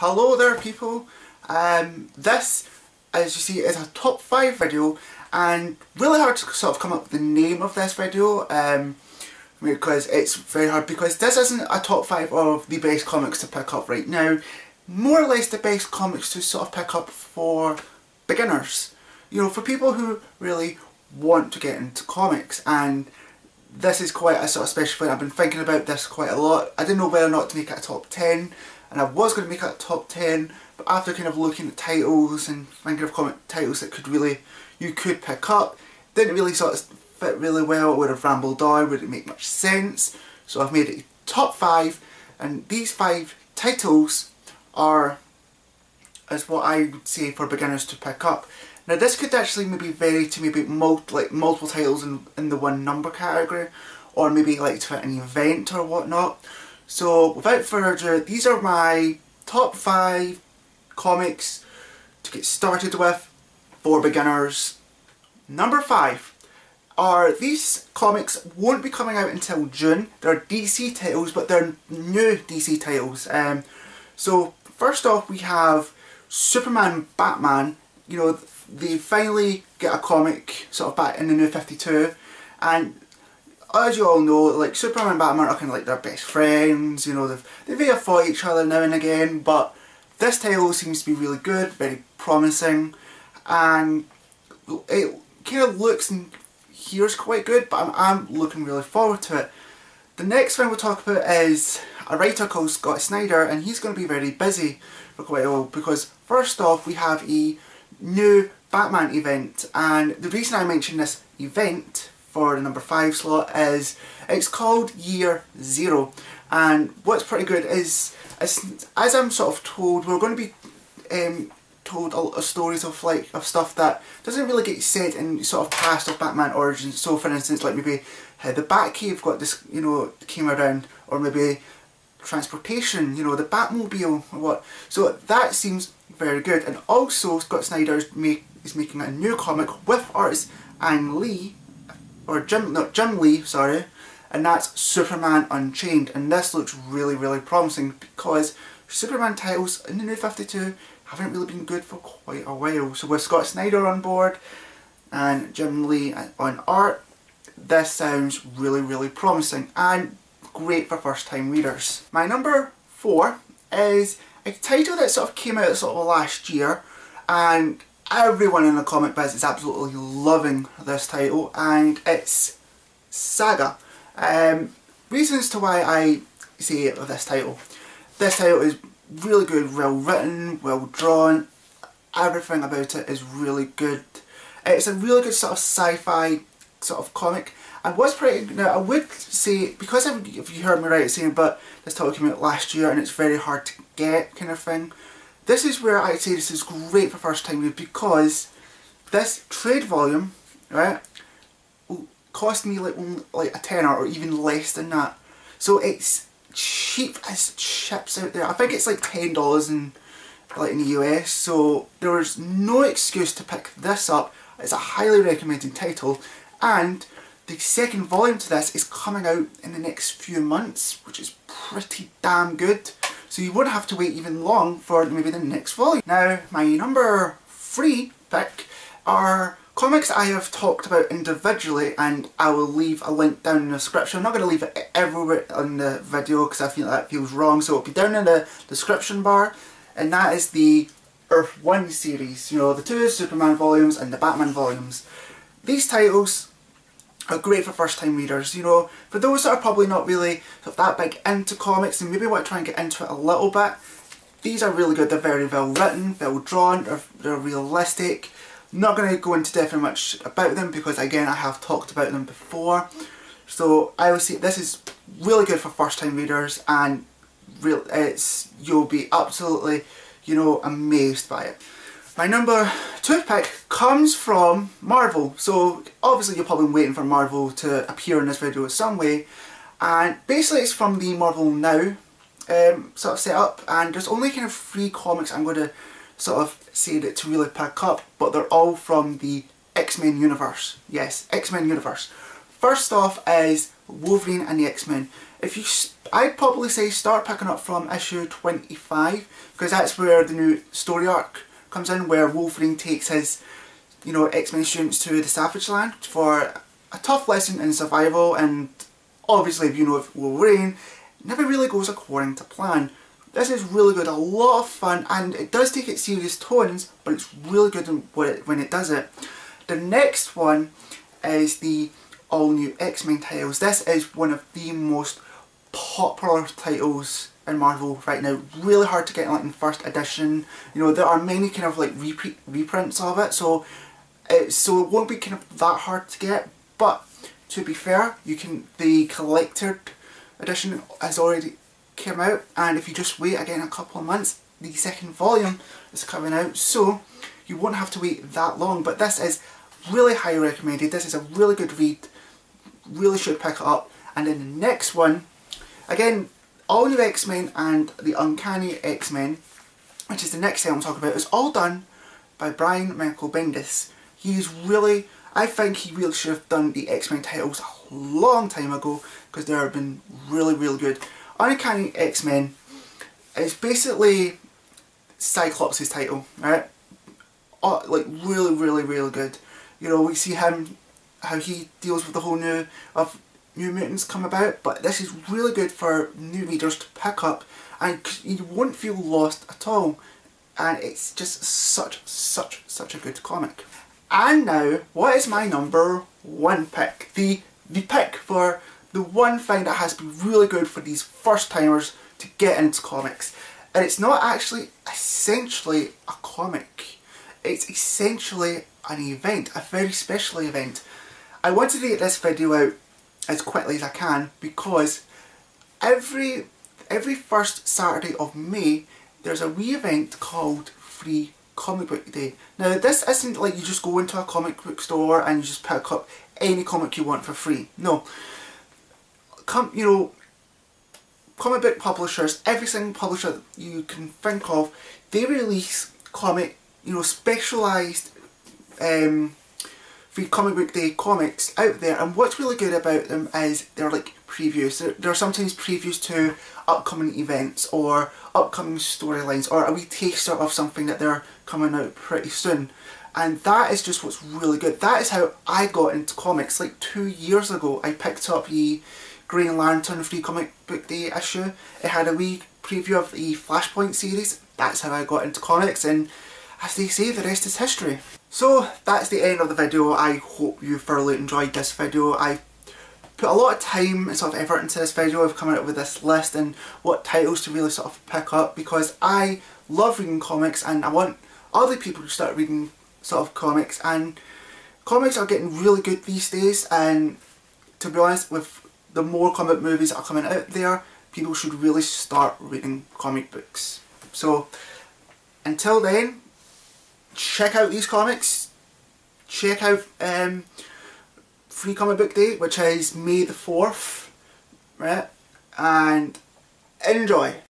Hello there people, this as you see is a top 5 video and really hard to sort of come up with the name of this video because it's very hard because this isn't a top 5 of the best comics to pick up right now, more or less the best comics to sort of pick up for beginners, you know, for people who really want to get into comics. And this is quite a sort of special thing. I've been thinking about this quite a lot. I didn't know whether or not to make it a top 10, and I was going to make it a top 10, but after kind of looking at titles and thinking of comic titles that you could pick up, didn't really sort of fit really well. It would have rambled on, wouldn't make much sense. So I've made it a top 5, and these 5 titles is what I would say for beginners to pick up. Now this could actually maybe vary to maybe multiple titles in the one number category, or maybe like to an event or whatnot. So without further ado, these are my top 5 comics to get started with for beginners. Number 5 are these comics won't be coming out until June. They're DC titles, but they're new DC titles. So first off we have Superman Batman. You know, they finally get a comic sort of back in the New 52, and as you all know, like Superman and Batman are kind of like their best friends. You know, they may have fought each other now and again, but this title seems to be really good, very promising, and it kind of looks and hears quite good, but I'm looking really forward to it. The next thing we'll talk about is a writer called Scott Snyder, and he's going to be very busy for quite a while because first off we have a new Batman event, and the reason I mention this event for the number 5 slot is it's called Year Zero, and what's pretty good is as I'm sort of told, we're going to be told a lot of stories of stuff that doesn't really get said in sort of past of Batman origins. So for instance, like maybe how the Batcave got this, you know, came around, or maybe transportation, you know, the Batmobile or what. So that seems very good. And also Scott Snyder is making a new comic with artist Jim Lee, sorry, and that's Superman Unchained, and this looks really, really promising because Superman titles in the New 52 haven't really been good for quite a while. So with Scott Snyder on board and Jim Lee on art, this sounds really, really promising and great for first time readers. My number 4 is a title that sort of came out sort of last year, and everyone in the comic biz is absolutely loving this title, and it's Saga. Reasons to why I say it with this title. This title is really good, well written, well drawn, everything about it is really good. It's a really good sort of sci-fi sort of comic. And what's pretty, now I would say, because if you heard me right saying, but this title came out last year and it's very hard to get kind of thing, this is where I'd say this is great for first time read, because this trade volume, right, will cost me like a tenner or even less than that. So it's cheap as chips out there. I think it's like $10 in the US, so there's no excuse to pick this up. It's a highly recommended title, and the second volume to this is coming out in the next few months, which is pretty damn good. So you wouldn't have to wait even long for maybe the next volume. Now, my number 3 pick are comics I have talked about individually, and I will leave a link down in the description. I'm not going to leave it everywhere on the video because I feel that feels wrong, so it'll be down in the description bar, and that is the Earth 1 series. You know, the 2 Superman volumes and the Batman volumes. These titles are great for first time readers, you know, for those that are probably not really sort of that big into comics and maybe want to try and get into it a little bit. These are really good. They're very well written, well drawn, they're realistic. I'm not going to go into depth much about them because again I have talked about them before. So I would say this is really good for first time readers, and you'll be absolutely, you know, amazed by it. My number 2 pick comes from Marvel. So obviously you're probably waiting for Marvel to appear in this video in some way, and basically it's from the Marvel Now sort of setup, and there's only kind of 3 comics I'm going to sort of say that to really pick up, but they're all from the X-Men universe. Yes, X-Men universe. First off is Wolverine and the X-Men. I'd probably say start picking up from issue 25, because that's where the new story arc comes in, where Wolverine takes his, you know, X-Men students to the Savage Land for a tough lesson in survival, and obviously, if you know of Wolverine, it never really goes according to plan. This is really good, a lot of fun, and it does take its serious tones, but it's really good when it does it. The next one is the all new X-Men titles. This is one of the most popular titles in Marvel right now. Really hard to get like in first edition. You know, there are many kind of like reprints of it, so it won't be kind of that hard to get. But to be fair, the collector edition has already come out, and if you just wait again a couple of months, the second volume is coming out, so you won't have to wait that long. But this is really highly recommended. This is a really good read. Really should pick it up. And then the next one, again, all new X-Men and the Uncanny X-Men, which is the next thing I'm talking about, is all done by Brian Michael Bendis. I think he really should have done the X-Men titles a long time ago, because they have been really, really good. Uncanny X-Men is basically Cyclops' title, right? Oh, like really, really, really good. You know, we see him, how he deals with the whole New Mutants come about, but this is really good for new readers to pick up, and you won't feel lost at all. And it's just such a good comic. And now, what is my number one pick? The pick for the one thing that has been really good for these first timers to get into comics. And it's not actually essentially a comic. It's essentially an event, a very special event. I wanted to get this video out as quickly as I can, because every first Saturday of May there's a wee event called Free Comic Book Day. Now this isn't like you just go into a comic book store and you just pick up any comic you want for free. No. You know, comic book publishers, every single publisher that you can think of, they release comic, you know, specialised Free Comic Book Day comics out there, and what's really good about them is they're like previews. They're sometimes previews to upcoming events or upcoming storylines, or a wee taster of something that they're coming out pretty soon. And that is just what's really good. That is how I got into comics. Like 2 years ago I picked up the Green Lantern Free Comic Book Day issue. It had a wee preview of the Flashpoint series. That's how I got into comics, and as they say, the rest is history. So that's the end of the video. I hope you thoroughly enjoyed this video. I put a lot of time and sort of effort into this video of coming up with this list and what titles to really sort of pick up, because I love reading comics and I want other people to start reading sort of comics, and comics are getting really good these days, and to be honest, with the more comic movies that are coming out there, people should really start reading comic books. So until then, check out these comics, check out Free Comic Book Day, which is May the 4th, right, and enjoy.